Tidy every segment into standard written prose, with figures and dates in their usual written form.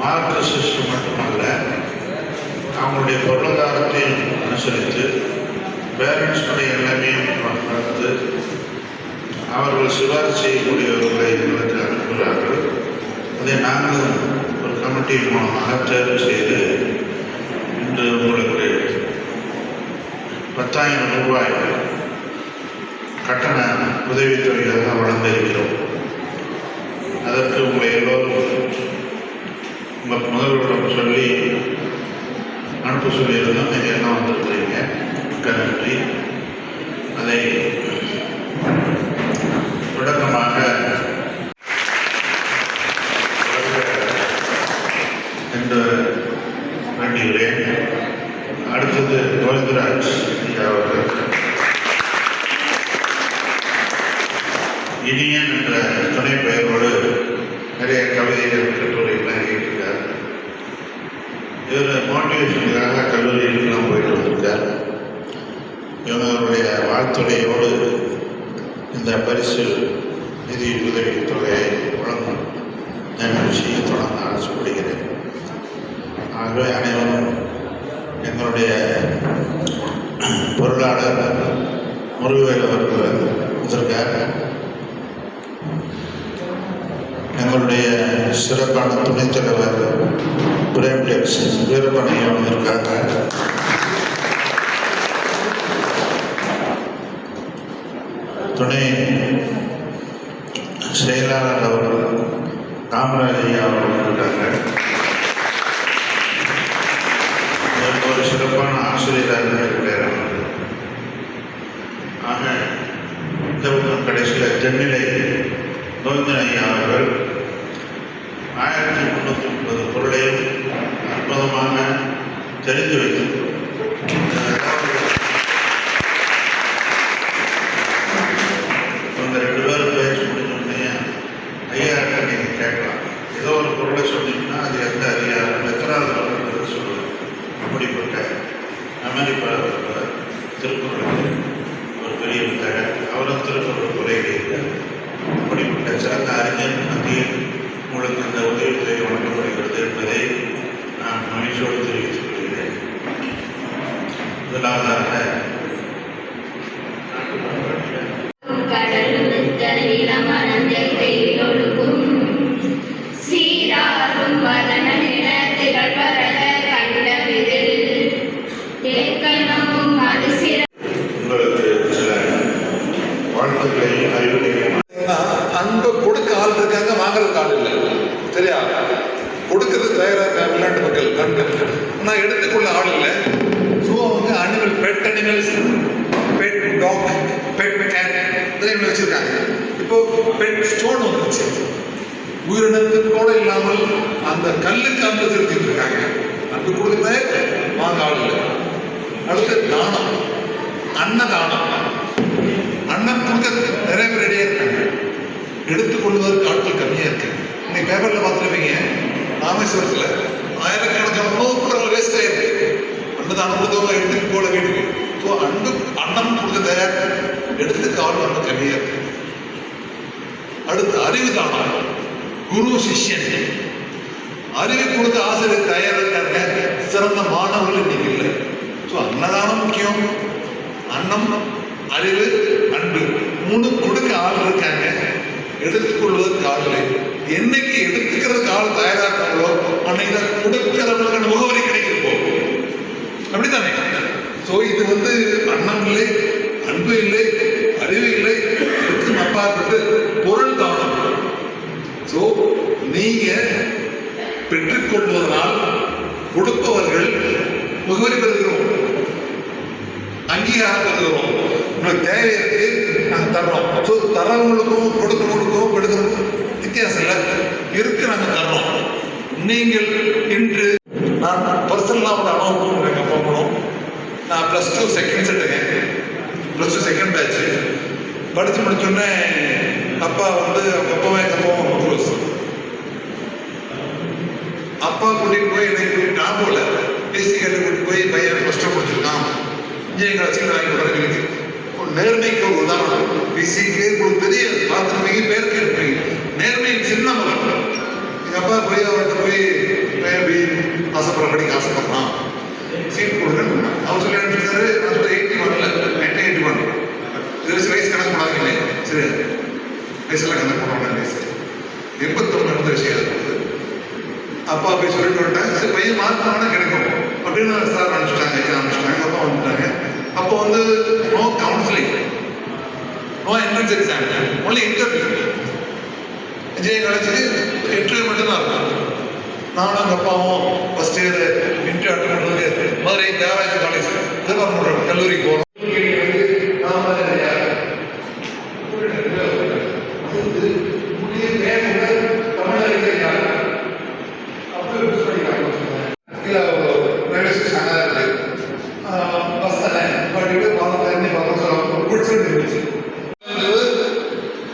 Marxist மட்டுமல்ல, அவங்களுடைய பொருளாதாரத்தை அனுசரித்து பேரண்ட்ஸுடைய நிலைமையும் பார்த்து அவர்கள் சிபாரிசு செய்யக்கூடியவர்களை எங்களுக்கு அனுப்புகிறார்கள். அதை நாங்கள் ஒரு கமிட்டி மூலமாக தேர்வு செய்து இன்று உங்களுக்கு 10,000 ரூபாய் கட்டண உதவித்தொகையாக வழங்க இருக்கிறோம். அதற்கு உங்களை எல்லோரும் உங்கள் முதல்வரிடம் சொல்லி அனுப்ப சொல்லியிருந்தோம். நீங்கள் எல்லாம் வந்திருக்கிறீங்க, மிக்க நன்றி. அதை தொடக்கமாக என்று வேண்டுகிறேன். அடுத்தது கோவிந்தராஜ் அவர்கள் இனியன் என்ற துணை பெயரோடு நிறைய கவிதைகள் கட்டுரைகள்லாம் எழுதியிருக்கார். இவர் மோட்டிவேஷனுக்காக கல்லூரிகளுக்கெல்லாம் போயிட்டு வந்திருக்கார். இவங்களுடைய வாழ்த்துறையோடு இந்த பரிசு நிதி உதவி தொகையை வழங்கும் நிகழ்ச்சியை தொடர்ந்து ஆசைப்படுகிறேன். ஆகவே அனைவரும் எங்களுடைய பொருளாளர் முருகவேல் அவர்கள் வந்திருக்கார். எங்களுடைய சிறப்பான துணைத் தலைவர் பிரேம்டெக்ஸ் வீரமணியம் வந்திருக்காங்க. துணை செயலாளர் அவர்கள் காமராஜ் ஐயா அவர்கள் இருக்காங்க. ஒரு சிறப்பான ஆசிரியராக இருக்கிறார். ஆக இந்த கடைசியில் தென்னிலை கோவிந்தன் ஐயா அவர்கள் 1330 பொருளையும் அற்புதமாக தெரிந்து வைத்திருக்கிறார். இந்த 2 பேரும் பேச்சு முடிஞ்சோடனே ஐயா நீங்கள் கேட்கலாம், ஏதோ ஒரு பொருளை சொன்னீங்கன்னா அது எந்த அதிகாரம் எத்தனாவது பொருள் சொல்லுவது. அப்படிப்பட்ட அமெரிக்கா திருக்குறள் ஒரு பெரிய புத்தகர், அவரும் திருக்குறள் உரையிலே அப்படிப்பட்ட சிறந்த அறிஞர் மத்தியில் உங்களுக்கு இந்த உதவித்தொகை வழங்கப்படுகிறது என்பதை நான் மகிழ்ச்சியோடு தெரிவித்துக் கொள்கிறேன். முதலாவதாக அன்பை கொடுக்க ஆள் இருக்காங்க, வாங்குறதுக்கு ஆள் இல்லை. சரியா? கொடுக்கறது தயாராக விளையாட்டு மக்கள் கண்டு, ஆனால் எடுத்துக்கொள்ள ஆள் இல்லை. ஸோ அவங்க animal, pet animals, pet dog, pet cat இதெல்லாம் வச்சுருக்காங்க. இப்போ பெட் ஸ்டோன் வந்துருச்சு. உயிரினத்துக்கூட இல்லாமல் அந்த கல்லுக்கு அன்பு செலுத்திட்டு இருக்காங்க. அன்பு கொடுக்கறதே வாங்க ஆள் இல்லை. அடுத்து தானம், அன்னதானம். அன்னம் கொடுக்க நிறைய பேர் ரெடியாக இருக்காங்க, எடுத்துக்கொள்வதற்கு ஆட்கள் கம்மியாக இருக்கு. இன்னைக்கு பேப்பரில் பார்த்துருப்பீங்க, ராமேஸ்வரத்தில் ஆயிரக்கணக்கான உணவு பொருட்கள் வேஸ்ட் ஆயிருக்கு. அன்னதானம் கொடுத்தவங்க எடுத்துட்டு போல வீட்டுக்கு. ஸோ அன்னம் கொடுக்க தயார், எடுத்துக்கு ஆள் ரொம்ப கம்மியாக இருக்கு. அடுத்து அறிவு தானம், குரு சிஷ்யன். அறிவு கொடுக்க ஆசிரியர் தயாராக இருக்காங்க, சிறந்த மாணவர்கள் இன்னைக்கு இல்லை. ஸோ அன்னதானம் முக்கியம், அன்னம், அறிவு, அன்பு 3 கொடுக்க ஆள் இருக்காங்க, எடுத்துக்கொள்வதற்கு ஆள் இல்லை. என்னைக்கு எடுத்துக்கிறதுக்கு ஆள் தயாரா இருக்காங்களோ அன்னைக்கு தான் கொடுக்கிறவங்களுக்கான முகவரி கிடைக்கிறப்போ. அப்படித்தானே? ஸோ இது அன்னம் இல்லை, அன்பு இல்லை, அறிவு இல்லை, இதுக்கும் அப்பாற்பட்டு பொருள் தானம். ஸோ நீங்க பெற்றுக்கொள்வதனால் கொடுப்பவர்கள் முகவரி பெறுகிறோம், அங்கீகாரம் பெறுகிறோம். உங்களுக்கு தேவை இருக்கு, நாங்கள் தர்றோம். ஸோ தரவங்களுக்கும் கொடுக்கவங்களுக்கும் எடுக்கிறதுக்கும் வித்தியாசம் இல்லை, இருக்கு, நாங்கள் தர்றோம். நீங்கள் இன்று நான் பர்சனலாக ஒரு அனுபவம் எனக்கு போகணும். நான் +2 செகண்ட் செட்டுங்க, +2 செகண்ட் பேட்ச் படித்து முடிச்சோடனே அப்பா அவங்க அப்பாவே எங்கள் அப்பாவும் க்ளோஸ். அப்பா கூட்டிகிட்டு போய் எனக்கு நான் போல பேசி கேட்டு கூட்டிட்டு போய் பையன் +2 முடிச்சிருக்கான், இன்ஜினியரிங் கிளாஸில் வாங்கி கொடுக்குறேன். நேர்மைக்கு ஒரு உதாரணம். பிசிக்கு ஒரு பெரிய பார்த்துருப்பீங்க, பேர் கேட்பீங்க. நேர்மையின் சின்ன மகன். எங்கள் அப்பா போய் அவர்கிட்ட போய் ஆசைப்படுறபடி ஆசைப்படுறான், சீட் கொடுக்குறேன். அவர் சொல்லி அனுப்பிச்சாரு. நான் சொல்ல 81 1981 இது வயசு கணக்கு பண்ணாதீங்க. சரி, வயசுலாம் கணக்கு பண்ணுவாங்க. வயசு 81 நடந்த விஷயம் இருக்குது. அப்பா போய் சொல்லிட்டு வந்துட்டாங்க. சரி, பையன் மார்க் ஆனால் கிடைக்கும் அப்படின்னு சார் அனுப்பிச்சிட்டாங்க. அனுப்பிச்சிட்டாங்க. அப்பா வந்துட்டாங்க. அப்போ வந்து no counselling, no entrance exam, only interview. Vijay கழிச்சது இன்டர்வியூ மட்டும்தான் இருக்கும். நானும் எங்கள் அப்பாவும் ஃபர்ஸ்ட் இயர் இன்டர்வியூ அட்டன் பண்ணுறதுக்கு மதுரை தியாகராஜ காலேஜ் திருவாரூர் கல்லூரிக்கு போகிறோம்.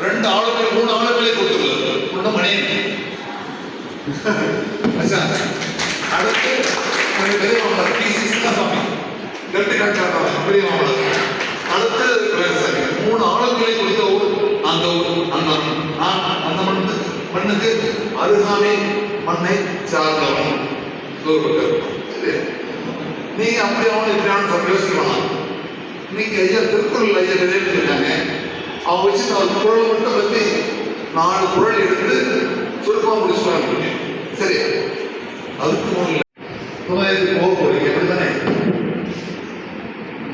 ரெண்டு ஆளுநர் 3 ஆளுநர்களே கொடுத்துருக்காரு. மணியன் அடுத்து பெரிய மாமலர் PC சாமி கட்டு கட்டாங்க. பெரிய மாமலர் அடுத்து 3 ஆளுநர்களை கொடுத்த ஊர் அந்த ஊர். அந்த மண்ணுக்கு அருகாமை மண்ணை சார்ந்தவன். நீங்க அப்படி அவனு இப்படியானு யோசிக்கலாம். இன்னைக்கு ஐயா திருக்குறள் ஐயா எழுதிருக்காங்க. அவன் வச்சு நான் குரலை மட்டும் பற்றி 4 குரல் எடுத்து சுருக்கமாக முடிச்சுட்டாங்க. சரி, அதுக்கு முன்னாடி போக போறீங்க அப்படித்தானே?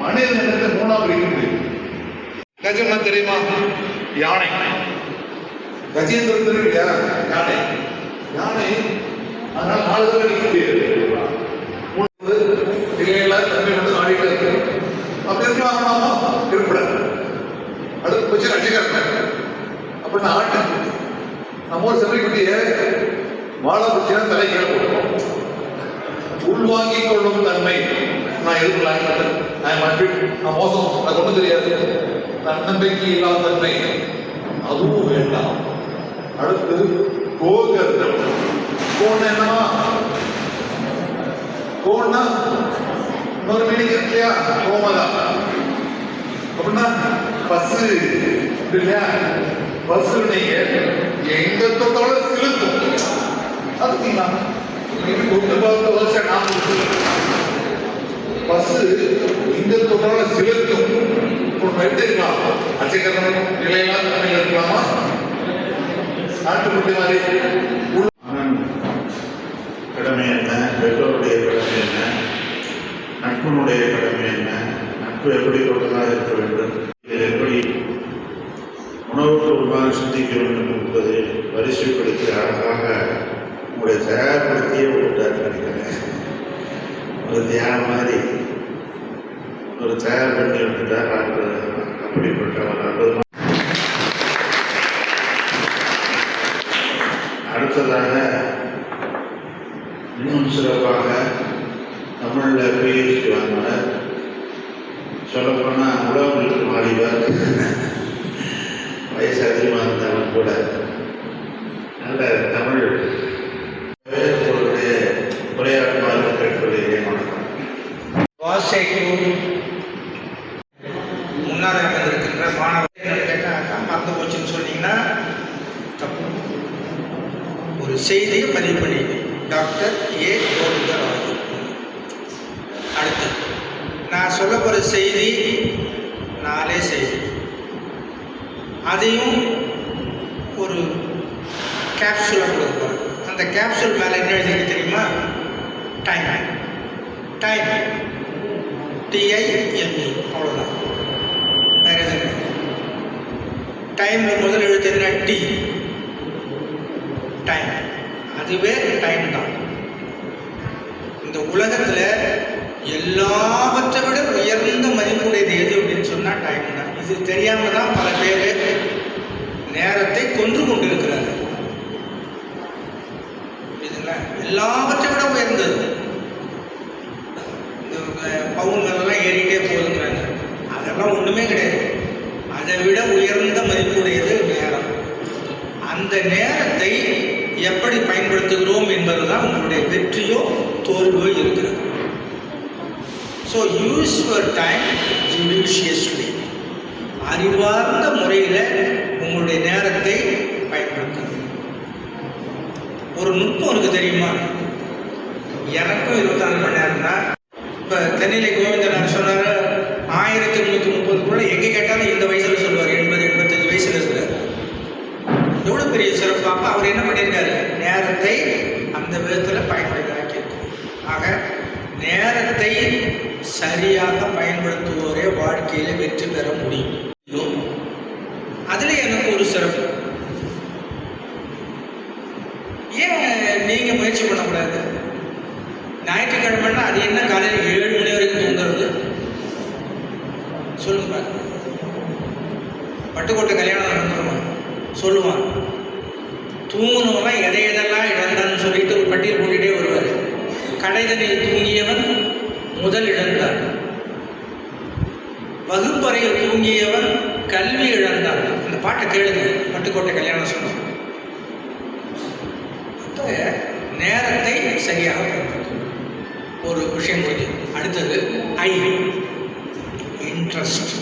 மனித இனத்தை 3ஆ பிரிக்க முடியும். கஜம்னா தெரியுமா? யானை. கஜேந்திரன் தெரியும். யானை. யானை அதனால 4 தடவை நிற்க முடியாது. தன்மை வந்து ஆடிட்டு இருக்கு. அப்படி இருக்கலாமா? இருக்கக்கூடாது. அடுத்து வச்சு ரசிகர் அப்படின்னு ஆட்டு நம்ம ஒரு செல்லிக்குட்டிய வாழை பிடிச்சா தலை கீழே போடுவோம். உள்வாங்கிக் கொள்ளும் தன்மை நான் எதிர்க்கலாம். நான் மோசம், நான் ஒன்றும் தெரியாது, தன்னம்பிக்கை இல்லாத தன்மை அதுவும் வேண்டாம். அடுத்து கோகர்தம். கோன்னா என்னமா? கோன்னா இன்னொரு மீனிங் இருக்கு இல்லையா? கோமதா அப்படின்னா பஸ் இல்லையா? பஸ் நீங்க எங்க தொட்டாலும் சிலுக்கும். அதுக்குங்களா கொண்டு பார்த்த வருஷம் நான் பஸ் எங்க தொட்டாலும் சிலுக்கும். இருக்கலாம் அச்சகரம் நிலையெல்லாம் தன்மையில் இருக்கலாமா? நாட்டுக்குட்டி மாதிரி கடமை என்ன, பெற்றோருடைய கடமை என்ன, நட்புனுடைய கடமை என்ன, நட்பு எப்படி கொண்டதாக இருக்க வேண்டும், இதில் எப்படி உணவுபூர்வமாக சிந்திக்க வேண்டும் என்பதை வரிசைப்படுத்தி அழகாக உங்களுடைய தயார்படுத்தியே விட்டார் நினைக்கிறேன். ஒரு தியானம் மாதிரி ஒரு தயார் பண்ணி விட்டுட்டார். அப்படிப்பட்ட ஒரு அற்புதமாக அடுத்ததாக இன்னும் சிறப்பாக தமிழில் PhD வாங்கினார். சொல்லப்போனால் உலகம் மாறிவார். வயசு அதிகமாக இருந்தாலும் கூட நல்ல தமிழ் உங்களுடைய உரையாடுமாறு கேட்கொள்கிறேன். வாசைக்கு முன்னாடி இருக்கின்ற மாணவர்கள் கேட்டாக்கா மறந்து போச்சுன்னு சொன்னீங்கன்னா தப்பு. ஒரு செய்தியை பதிவு பண்ணி டாக்டர் ஏ கோவிந்தராஜு. அடுத்து நான் சொல்ல போகிற செய்தி 4 செய்தி. அதையும் ஒரு கேப்சூலாக கொடுப்போம். அந்த கேப்சூல் மேலே என்ன எழுதிருக்கு தெரியுமா? டைம். டைம் TIME அவ்வளோதான், வேறு எதுவும். டைமில் முதல் எழுத்து என்ன? T. டைம், அதுவே டைம் தான். இந்த உலகத்தில் எல்லாவற்றை விட உயர்ந்த மதிப்புடையது எது அப்படின்னு சொன்னால் டைம் தான். இது தெரியாமல் தான் பல பேர் நேரத்தை கொன்று கொண்டிருக்கிறார்கள். இதுங்களா எல்லாவற்றை விட உயர்ந்தது. இந்த பவுன்களெல்லாம் ஏறிட்டே போகுதுங்கிறாங்க. அதெல்லாம் ஒன்றுமே கிடையாது. அதை விட உயர்ந்த மதிப்புடையது நேரம். அந்த நேரத்தை எப்படி பயன்படுத்துகிறோம் என்பது தான் உங்களுடைய வெற்றியோ தோல்வியோ இருக்கிறது. So use your time judiciously. அறிவார்ந்த முறையில் உங்களுடைய நேரத்தை பயன்படுத்துங்க. ஒரு நுட்பம் இருக்குது தெரியுமா? எனக்கும் 24 மணி நேரம் தான். இப்போ தென்னிலை கோவிந்தன் சொன்னார் 1330 எங்கே கேட்டாலும் இந்த வயசில் சொல்லுவார், 80-85 வயசில் இருக்கிறார். எவ்வளோ பெரிய சிறப்பு. அப்போ அவர் என்ன பண்ணியிருக்காரு, நேரத்தை அந்த விதத்தில் பயன்படுத்தாக்கி. ஆக நேரத்தை சரியாக பயன்படுத்துவோரே வாழ்க்கையில் வெற்றி பெற முடியும். அதில் எனக்கு ஒரு சிறப்பு. ஏன் நீங்கள் முயற்சி பண்ணக்கூடாது? ஞாயிற்றுக்கிழமைன்னா அது என்ன காலையில் 7 மணி வரைக்கும் தூங்குறது? சொல்லுங்க. பட்டுக்கோட்டை கல்யாணம் நடந்துருமா? சொல்லுவான். தூங்கணும்னா எதையெல்லாம் இழந்தான்னு சொல்லிட்டு ஒரு பட்டியல் போட்டுகிட்டே வருவார். கடைதனில் தூங்கியவன் முதல் இழந்தான், வகுப்பறையில் தூங்கியவன் கல்வி இழந்தான். அந்த பாட்டை கேளுங்க, பட்டுக்கோட்டை கல்யாணம் சொன்னான். நேரத்தை சரியாக பயன்படுத்தும் ஒரு விஷயம் முடியும். அடுத்தது இன்ட்ரெஸ்ட்,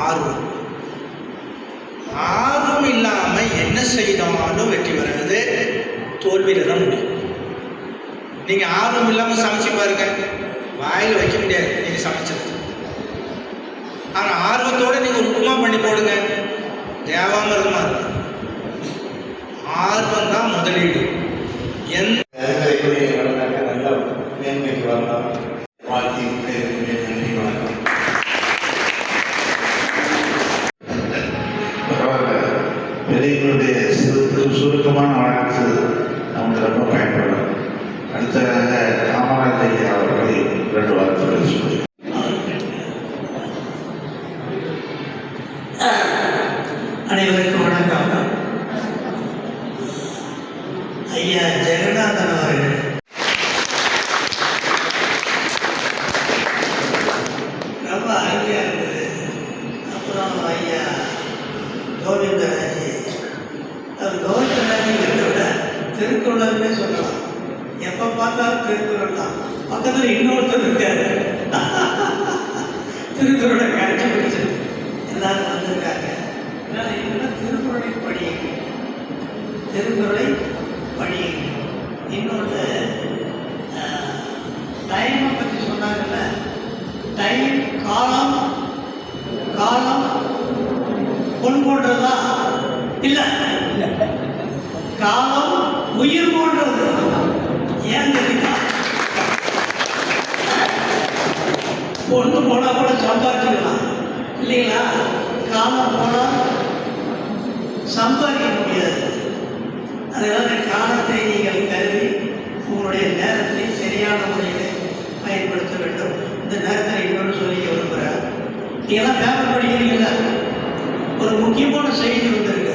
ஆர்வம். ஆர்வம் இல்லாமல் என்ன செய்தாலும் வெற்றி வராது, தோல்வியில் தான் முடியும். நீங்கள் ஆர்வம் இல்லாமல் சமைச்சு பாருங்க, வாயில் வைக்க முடியாது நீங்கள் சமைச்சது. ஆனால் ஆர்வத்தோடு நீங்கள் ஒரு உப்புமா பண்ணி போடுங்க, தேவாமிரதமா இருக்கும். ஆர்வம் தான் முதலீடு. எந்த நல்ல மேன்மைக்கு வரலாம். வாழ்க்கை நன்றி, வணக்கம். பரவாயில்ல, பெரியவங்களுடைய சுருக்கமான வழக்கு நமக்கு ரொம்ப பயன்படும். அடுத்ததாக காமராஜ் அவர்களை 2 வார்த்தைகள் சொல்லி. அனைவருக்கும் வணக்கம். ஐயா ஜெகநாதன் அவர்கள் ரொம்ப அருமையா இருந்தது. அப்புறம் ஐயா கோவிந்தராஜ், அவர் கோவிந்தராஜ்ங்கிறத விட திருக்குறள்னே சொல்லலாம். எப்போ பார்த்தாலும் திருக்குறள் தான். பக்கத்தில் இன்னொருத்தர் இருக்காரு, திருக்குறளை கரைச்சி பிடிச்சு எல்லாரும் வந்திருக்காங்க. அதனால் இதெல்லாம் திருக்குறளை படியுங்க, திருக்குறளை படியுங்க. இன்னொன்று டைமை பற்றி சொன்னாங்கல்ல, டைம் காலம், காலம் பொன் போன்றதா? இல்லை, காலம் உயிர் போன்றது. ஏன் தெரியுமா? பொண்ணு போனால் கூட சம்பாதிக்கலாம் இல்லைங்களா? காலம் போனால் சம்பாதிக்க முடியாது. அதனால காலத்தை நீங்கள் கருதி உங்களுடைய நேரத்தை சரியான முறையில் பயன்படுத்த வேண்டும். இந்த நேரத்தில் இன்னொன்று சொல்லிக்க விரும்புகிறேன். நீங்கள்லாம் பேப்பர் படிக்கிறீங்களா? ஒரு முக்கியமான செய்தி வந்திருக்கு.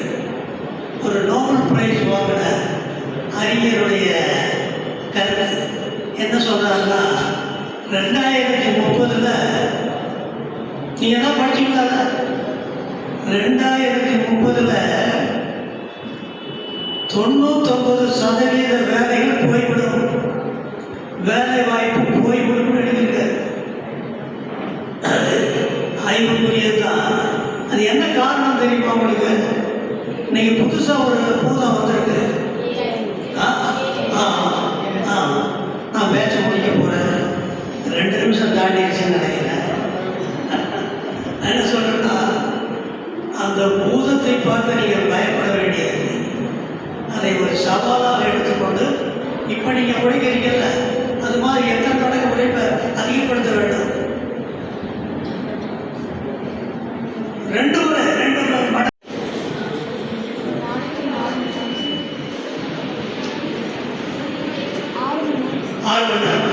ஒரு நோபல் பிரைஸ் வாங்கின அறிஞருடைய கருத்து என்ன சொல்கிறாங்கன்னா, 2030 நீங்கள் தான் படிச்சுக்கலாங்க. 2030 99% வேலைகள் போய்விடும், வேலை வாய்ப்பு போய்விடும் எழுதியிருக்காரு. அது ஆய்வுக்குரியது தான். அது என்ன காரணம் தெரியுமா உங்களுக்கு? இன்னைக்கு புதுசாக ஒரு பூதம் வந்திருக்கு. நான் பேச்ச முடிக்க போகிறேன், 2 நிமிஷம் தாண்டிடுச்சுன்னு நினைக்கிறேன். என்ன சொல்றேன்னா, அந்த பூதத்தை பார்த்து நீங்கள் பயப்பட வேண்டியது, அதை ஒரு சவாலாக எடுத்துக்கொண்டு இப்போ நீங்கள் உழைக்கிறீங்கல்ல, அது மாதிரி எத்தனை மடங்கு உழைப்பை அதிகப்படுத்த வேண்டும். 2 முறை மடங்கு 6 மணி நேரம்.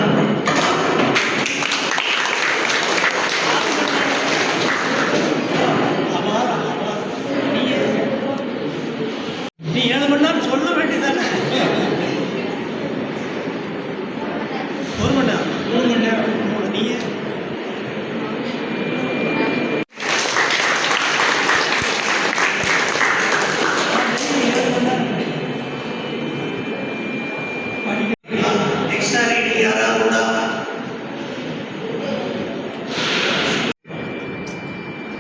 நீ 7 மணி நேரம் சொல்ல வேண்டியதானே? 1 மணி நேரம், 3 மணி நேரம், 3. நீ எக்ஸ்ட்ரா ரீடிங் யாராவது உண்டா?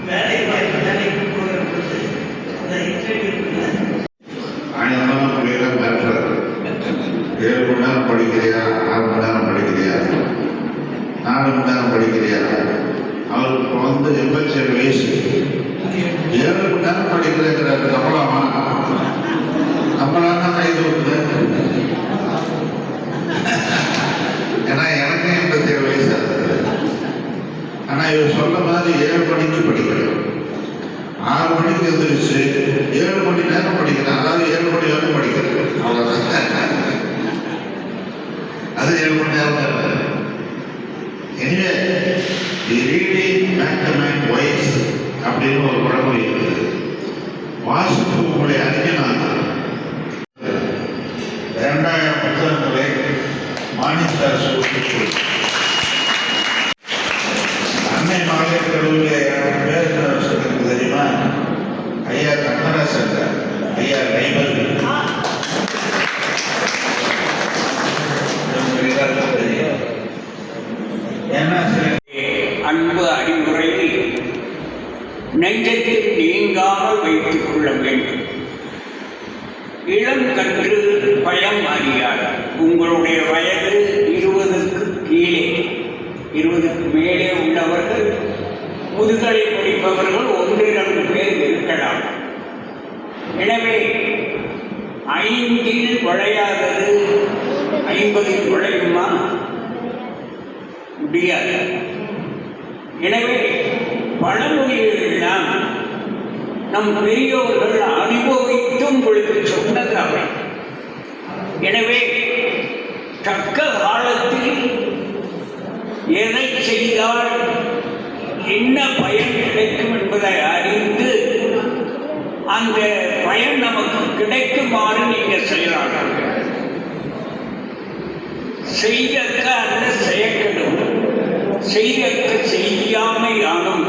வேலை வாய்ப்பு வேலைக்கு போகிறது அந்த இன்டர்வியூ ஆயிரம் பிள்ளைகளை மிரட்டுறது, 7 மணி நேரம் படிக்க படிக்கிறியா, 6 மணி நேரம் படிக்கிறியா, 4 மணி நேரம் படிக்கிறியா? அவருக்கு வந்து 87 வயசு, 7 மணி நேரம் படிக்கிறேங்கிறாரு. நம்மளாமா நம்மளான கை தூக்குது. ஏன்னா எனக்கு 87 வயசு ஆகுது. ஆனால் இவர் சொல்ல மாதிரி 7 மணிக்கு படிக்கிறேன், 6 மணிக்கு எழுந்திரிச்சு 7 மணி நேரம் படிக்கிறேன். அதாவது 7 மணி வரைக்கும் படிக்கிறேன், அவ்வளோதான். அது 7 மணி நேரம் தான். எனவே reading make the mind wise அப்படின்னு ஒரு பழமொழி இருக்குது. வாசிப்பு உங்களை அறிஞனாக 2000 புத்தகங்களை மாநில அரசு ஒதுக்கீடு. அன்னை மகளிர் கல்லூரியில் 2 பேர் வருஷத்துக்கு தெரியுமா? ஐயா கண்ணதாசன், ஐயா லைபல், ஏன்னா அன்பு அறிவுரையை நெஞ்சத்தில் நீங்காமல் வைத்துக் கொள்ள வேண்டும். இளம் கன்று பயம் அறியார். உங்களுடைய வயது 20க்கு கீழே, 20க்கு மேலே உள்ளவர்கள், முதுகலை படிப்பவர்கள் 1-2 பேர் இருக்கலாம். எனவே 5இல் விளையாதது 50இல் விளையுமா? முடியாது. எனவே பழமொழிகளெல்லாம் நம் பெரியோர்கள் அனுபவித்தும் உங்களுக்கு சொன்னது அவை. எனவே தக்க காலத்தில் எதை செய்தால் என்ன பயன் கிடைக்கும் என்பதை அறிந்து அந்த பயன் நமக்கு கிடைக்குமாறு நீங்கள் செய்யலாம். செய்தக்க அல்ல செயக்கடும், செய்தக்க செய்யாமை ஆகும்.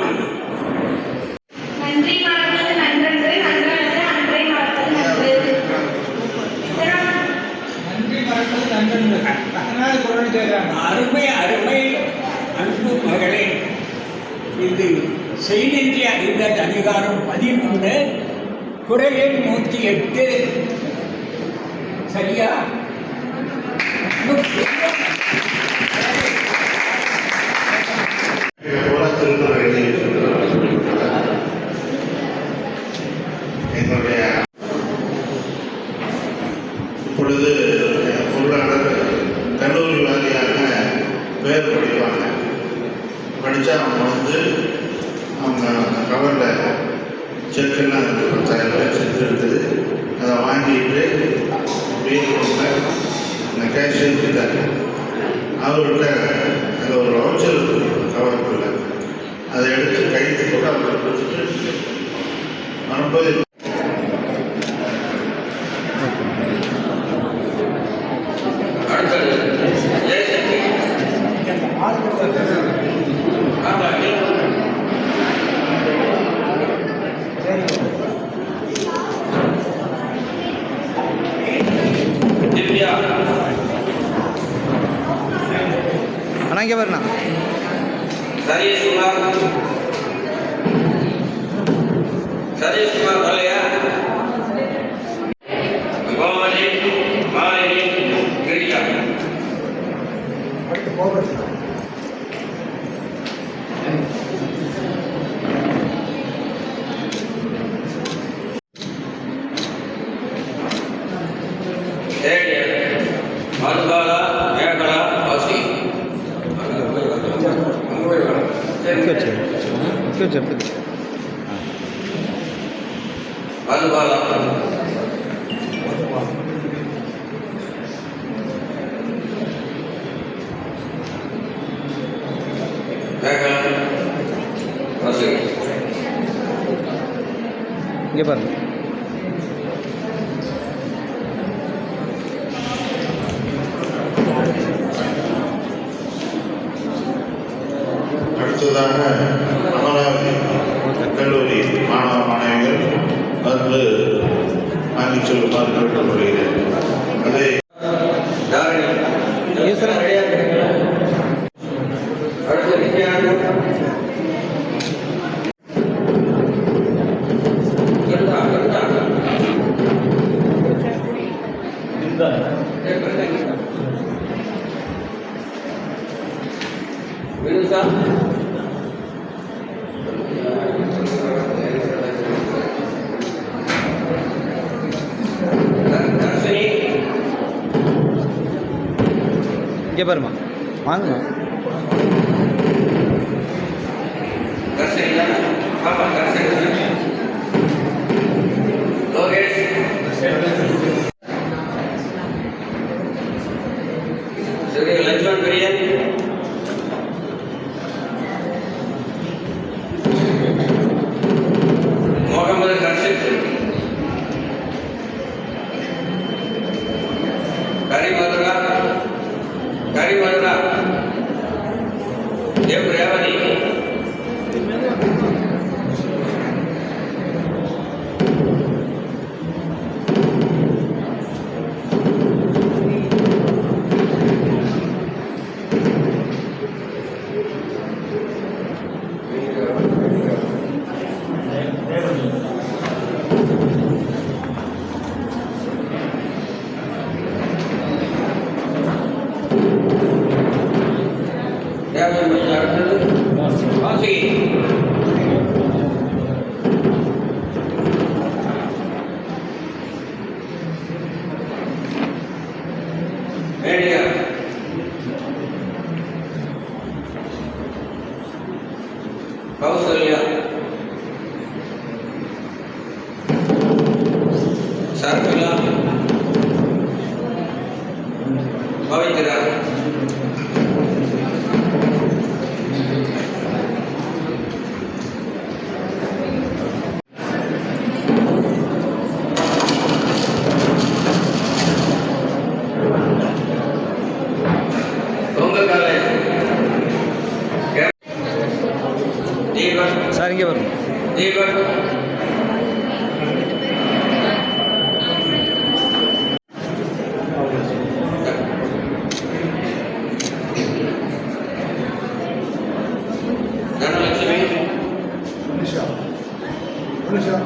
நன்றி மறப்பது நன்றன்று, நன்றல்லது அன்றை மறப்பது நன்று. நன்றி மறப்பது நன்றன்று. அதனால குரல் கேட்கிறாங்க. அருமை அருமை அன்பு மகளே, இது செய்தின்றி அறிந்த அதிகாரம் 11 குரல் எண் 108. சரியா? திருக்குறள் எழுதியிருக்கிறார். என்னுடைய இப்பொழுது பொருளாளர் கல்லூரி வாரியாக பேர் படிப்பாங்க. படித்தா அவங்க வந்து அவங்க கவரில் செக்கெல்லாம் இருக்குது, 10,000 ரூபாய் செக் இருக்குது. அதை வாங்கிட்டு வீட்டில் அந்த கேஷியர் இருக்காரு, அவர்கிட்ட அதில் ஒரு வவுச்சர் இருக்குது கவருக்குள்ள, அதை எடுத்து கைத்து போட்டு அவர்கிட்ட கொடுத்துட்டு வரும்போது ஆனால் இங்கே வரணும். சதீஷ்குமார் வரலையா? அடுத்து போகிறது. மதுபாலா, மேகலா, வாசி. மதுபாலா, மேகலா, வாசி. இங்கே பாருங்க. அடுத்ததாக அமராவதி கல்லூரி மாணவ மாணவிகள் வந்து வாங்கி சொல்லுமாறு கேட்டுக்கொள்கிறேன். அதை வினுஷா தர்ஷினி இங்கே பாருமா வாங்கம்மா. தர்ஷினி பாப்பா தர்ஷினி லோகேஷ் சரி லட்சுமண் பிரியன் முகமது கர்ஷித் கரிமதுரா எம் ரேவதி வாசி மேடியா கௌசல்யா சர்மிளா பவித்ரா பொங்கல் காலேஜ் தீபன் சார் இங்கே வரும். தீபன் தனலட்சுமி மனுஷா மனுஷா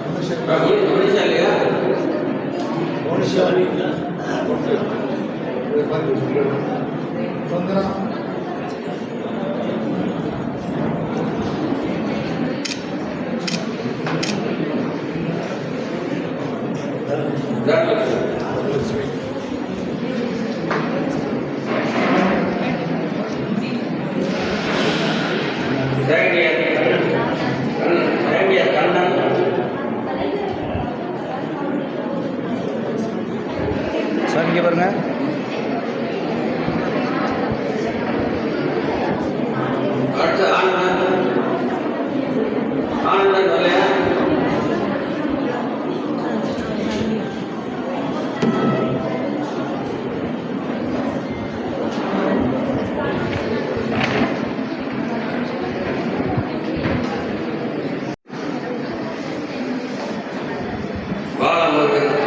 மனுஷா இல்லையா மனுஷா சந்திரா தனலட்சுமி கண்ணன் சார் இங்கே பாருங்க. அடுத்து ஆனந்தன் வரலையா பாலமுருகன்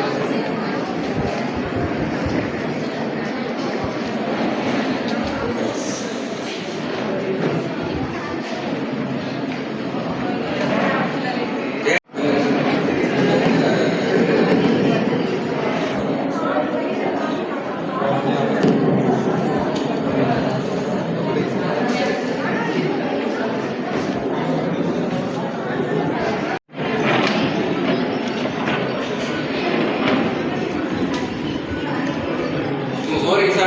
மோரிசா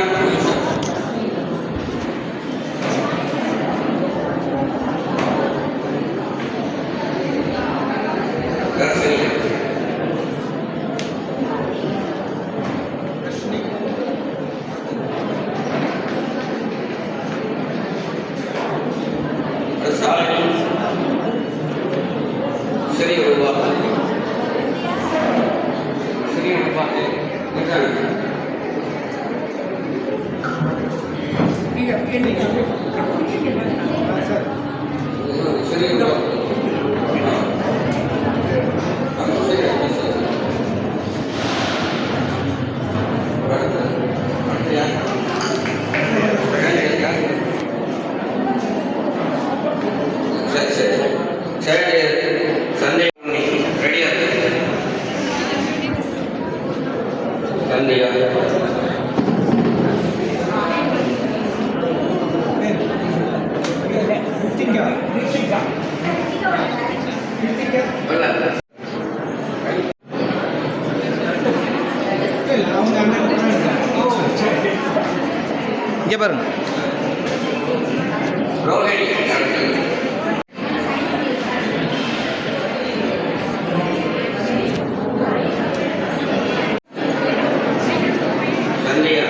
கர்சல் சாலை சரி ரூபா சரி ரூபா சரி ரூபா சரி சண்டே ரெடியா சண்டையா வரல. அவங்க அண்ணன் இங்கே பாருங்க. ரோஹிணி சந்தியா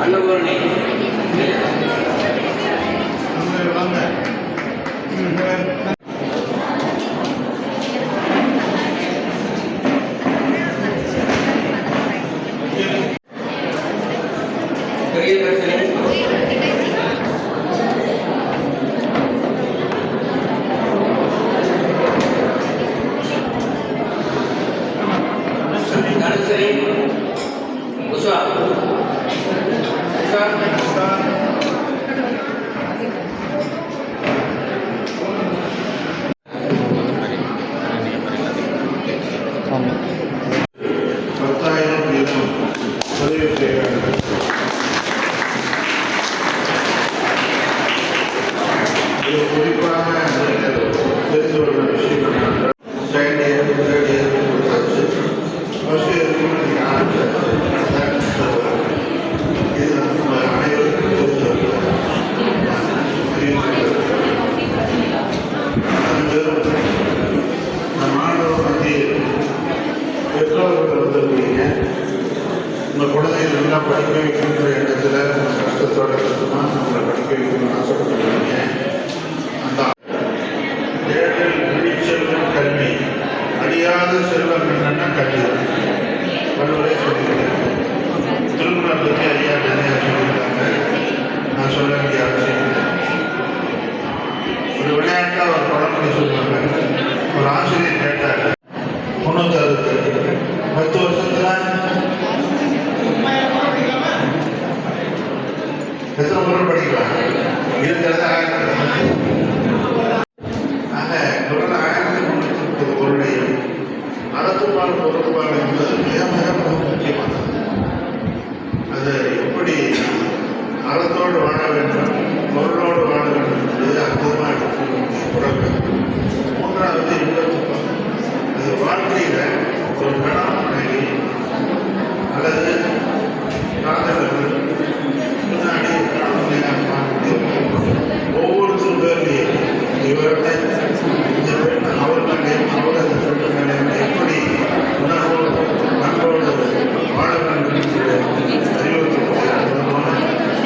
அன்னபூர்ணி வாங்க. பிரியதர்ஷினி தனுசரி உஷா உஷா ஆமாம். 10,000 வீதம் பதிவு செய்ய வேண்டும். இது குறிப்பாக நீங்கள் தெரிந்து கொள்ள விஷயம் என்னவென்றால் செகண்ட் இயர் தேர்ட் இயர் கொடுத்தாச்சு. ஃபர்ஸ்ட் இயருக்கு நீங்கள் ஆரம்பிச்சாச்சு. இது நம்ம அனைவருக்கும் தெரிந்து நம்ம மாணவர் மத்தியில் பெற்றோர்கள் வந்திருக்கீங்க. உங்கள் குழந்தைகள் நல்லா படிக்க வைக்கின்ற இடத்துல கஷ்டத்தோட கஷ்டமாக நம்மளை படிக்க வைக்கணும்னு ஆசைப்படுறீங்க. அந்த தேடல் விழிச்செல்வம் கல்வி அழியாத செல்வம் என்னன்னா கல்வி தான். பல்வரை சொல்லியிருக்காங்க. திருமண பற்றி ஐயா நிறையா சொல்லியிருக்காங்க. நான் சொல்ல வேண்டிய அவசியம் இல்லை. ஒரு விளையாட்டாக ஒரு பழமொழி சொல்லுவாங்க. ஒரு ஆசிரியர் கேட்டார், 360 10 வருஷத்துல எத்தனை முறை படிக்கலாம்? இருக்கிறது 1000. ஆக தொடர் 1330 பொருளை அறத்துப்பால் பொருட்பால் என்பது மிக மிக முக்கியமானது. அது எப்படி அறத்தோடு வாழ வேண்டும், பொருளோடு வாழ வேண்டும் என்பது அற்புதமாக எடுத்து குரல். மூன்றாவது இன்பத்துப்பால். அது வாழ்க்கையில் ஒரு கணவன் மனைவி அல்லது காதலர்கள் முன்னாடி ஒவ்வொருத்தரும் பேர்லையும் இவர்கிட்ட இந்த பெண் அவர்கள் அவர் அந்த பெண்ணு மேலே எப்படி உணர்வோடு அன்போடு வாழ வேண்டும் என்று அறிவுறுத்தக்கூடிய அற்புதமான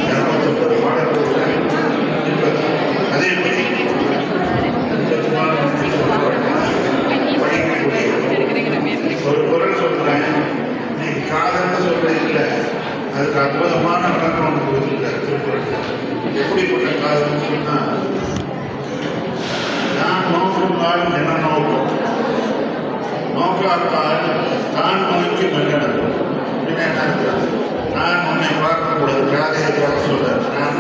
250 பாடல்கள் அதேபடி படிக்கக்கூடிய ஒரு குரல் சொல்றேன். நீ காதல்னு சொல்றீங்கள, அதுக்கு அற்புதமான விளக்கம் ஒன்று கொடுத்துருக்காரு திருக்குறள். எப்படிப்பட்ட காதல்னு சொன்னா, நான் நோக்கும் நாள் என்ன நோக்கும், நோக்காத்தால் தான் நோக்கி மகிழ்ந்தது. அப்படின்னு என்ன இருக்கிறது? நான் உன்னை பார்க்கக்கூடாது. காதையை பார்க்க சொல்றாரு. நான்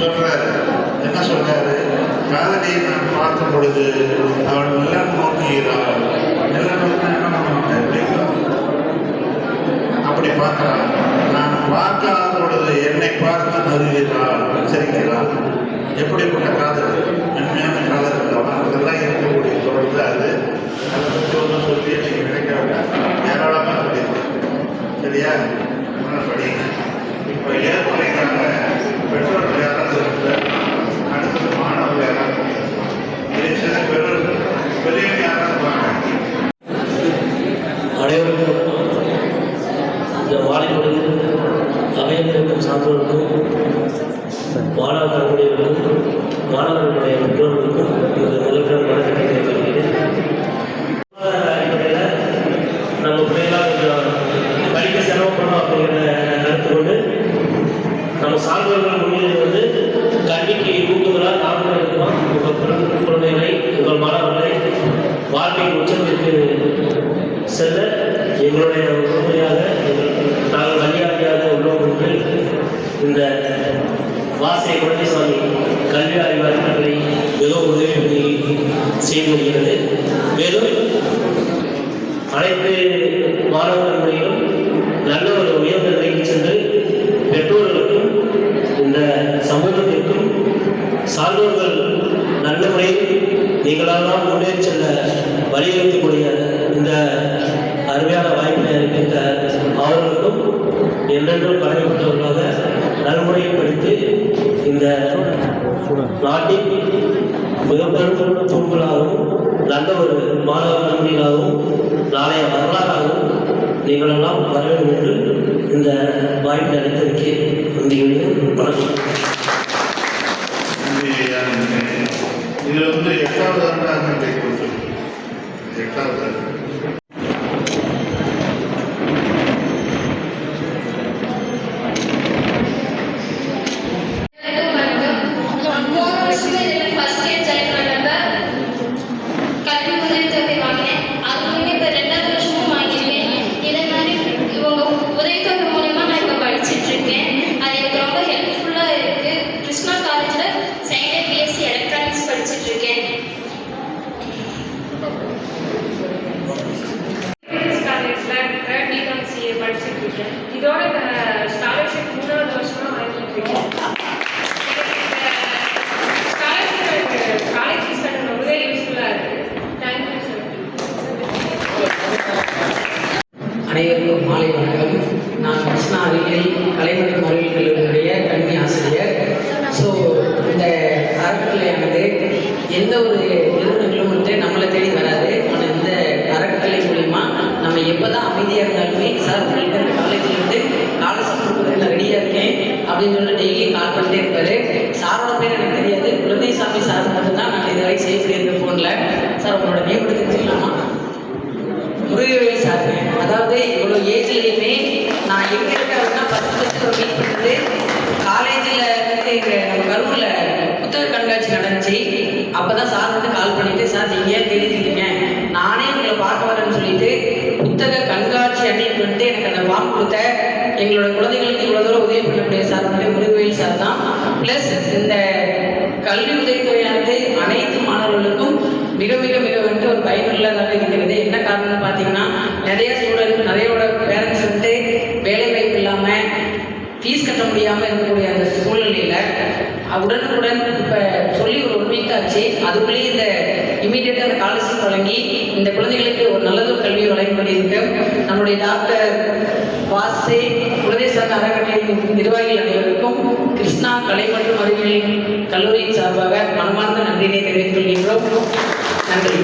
சொல்றாரு. என்ன சொல்றாரு? காதலியை நான் பார்க்கும் பொழுது அவள் நிலம் நோக்குகிறாள். நிலம் நோக்கினா என்ன பண்ணுவாங்க? அப்படி பார்க்கிறாள். நான் பார்க்காத பொழுது என்னை பார்த்து நறுகிறாள், உச்சரிக்கிறாள். எப்படிப்பட்ட காதல், மென்மையான காதல் இருந்தவன் அதெல்லாம் இருக்கக்கூடிய பொருள் தான் அது. அதை பற்றி ஒன்றும் சொல்லி நீங்கள் நினைக்க வேண்டாம். ஏராளமாக படிக்கிறேன். சரியா? படிங்க. இப்போ ஏற்படைக்காக பெற்றோர்கள் யாராவது இருக்கிறார், அடுத்தது மாணவர்கள் யாராவது சில பெற்றோர்கள் பெரியவங்க யாராவது வாங்க. அனைவருக்கும் இந்த வாழைப்பொழுது அமைந்திருக்கும் சான்றோருக்கும் மாணவ கல்வியர்களுக்கும் மாணவர்களுடைய பெற்றோர்களுக்கும் இந்த முதல்வர் வழக்கத்தை தெரிவிக்கிறேன். அடிப்படையில் நம்ம பிள்ளைகளாக கொஞ்சம் படிக்க சிரமப்படணும் அப்படிங்கிற கருத்து கொண்டு நம்ம சான்றோர்கள் முன்னிலை வந்து கல்விக்கு ஊக்குதலாக நாமளும் இருக்கோம். உங்கள் குழந்தைகளை, உங்கள் மாணவர்களை வாழ்க்கையின் உச்சத்திற்கு செல்ல எங்களுடைய உறுதியாக நாங்கள் வழியாளியாக உள்ளோம் என்று இந்த வாசை குழந்தைசாமி கல்வி அறிவாளர்களை மிகவும் உதவி செய்து வருகிறது. மேலும் அனைத்து மாணவர்களிடையும் சான்றோர்கள் நல்ல முறையில் நீங்களெல்லாம் முன்னேறி செல்ல வலியுறுத்தக்கூடிய இந்த அருமையான வாய்ப்பினை அளிக்கின்ற அவர்களுக்கும் என்றென்றும் கடமைப்பட்டவர்களாக நல்முறையில் படித்து இந்த நாட்டின் மிகப்பெரும் தூண்களாகவும் நல்ல ஒரு மாணவ நன்மையாகவும் நாளைய வரலாறாகவும் நீங்களெல்லாம் வர வேண்டும் என்று இந்த வாய்ப்பை அளித்ததற்கு நன்றிகளையும் வணக்கம். இது வந்து 8வது ஆண்டாக கொடுத்துருக்கு. 8வது ஆண்டு இதோட ஸ்காலர்ஷிப் 3வது வருஷமா வாங்கிட்டு இருக்கேன். ஸ்காலர்ஷிப் காலேஜ் ஃபீஸ் கட்ட ரொம்பவே யூஸ்ஃபுல்லாக இருக்குது. Thank you sir. அனைவருக்கும் மாலை வணக்கம். நான் கிருஷ்ணா அறிவியல் கலை மற்றும் அறிவியல் கல்லூரியினுடைய கல்வி ஆசிரியர். ஸோ இந்த அறக்கட்டளையானது எந்த ஒரு நிறுவனங்களும் வந்து நம்மளை தேடி வராது. ஆனால் இந்த அறக்கட்டளை மூலிமா நம்ம எப்போ தான் அமைதியாக இருந்தாலுமே சார் உங்களுக்கு இந்த காலேஜில் வந்து காலேஜ் கொடுக்குறதுல ரெடியாக இருக்கேன் அப்படின்னு சொல்லி டெய்லி கால் பண்ணிட்டே இருப்பார். சாரோட பேர் எனக்கு தெரியாது, குழந்தைசாமி சார் மட்டும்தான் நான் இது வரைக்கும் சேவ் பண்ணியிருக்கேன் ஃபோனில். சார் உங்களோட நேம் எடுத்து தெரிஞ்சுக்கலாமா? முருகவேல் சார். அதாவது இவ்வளோ ஏஜ்லேயுமே நான் எங்கே இருக்கேன் அப்படின்னா 10 மீட் பண்ணுறது காலேஜில் வந்து நம்ம கரூரில் புத்தக கண்காட்சி நடந்துச்சு. அப்போ தான் சார் வந்து கால் பண்ணிவிட்டு, சார் நீங்கள் ஏன் தெரிஞ்சுக்கிட்டீங்க, நானே உங்களை பார்க்க வரேன்னு சொல்லிட்டு புத்தக கண்காட்சி அன்னைக்கு வந்துட்டு எனக்கு அந்த ஃபார்ம் கொடுத்த எங்களோட குழந்தைங்களுக்கு இவ்வளோ தூரம் உதவி பண்ணக்கூடிய சார் வந்து முருகவேல் சார் தான். ப்ளஸ் இந்த கல்வி உதவித்தொகையானது அனைத்து மாணவர்களுக்கும் மிக மிக மிக வந்துட்டு ஒரு பயனுள்ளதாக இருக்கிறது. என்ன காரணம்னு பார்த்தீங்கன்னா, நிறைய ஸ்டூடெண்ட் நிறையோட பேரண்ட்ஸ் வந்துட்டு வேலை வாய்ப்பு இல்லாமல் ஃபீஸ் கட்ட முடியாமல் இருக்கக்கூடிய அந்த சூழ்நிலையில் உடனுக்குடன் இப்போ சொல்லி ஒரு 1 வீக் ஆச்சு. அதுக்குள்ளேயே இந்த இமீடியட்டாக அந்த ஸ்காலர்ஷிப் வழங்கி இந்த குழந்தைகளுக்கு ஒரு நல்லதொரு கல்வியை வழங்கி கொண்டிருக்கோம். நம்முடைய டாக்டர் வாசே குழந்தை சங்க அறக்கட்டளை நிர்வாகிகள் அனைவருக்கும் கிருஷ்ணா கலை மற்றும் அறிவியல் கல்லூரியின் சார்பாக மனமார்ந்த நன்றியினை தெரிவித்துக் கொள்கின்றோம். நன்றி.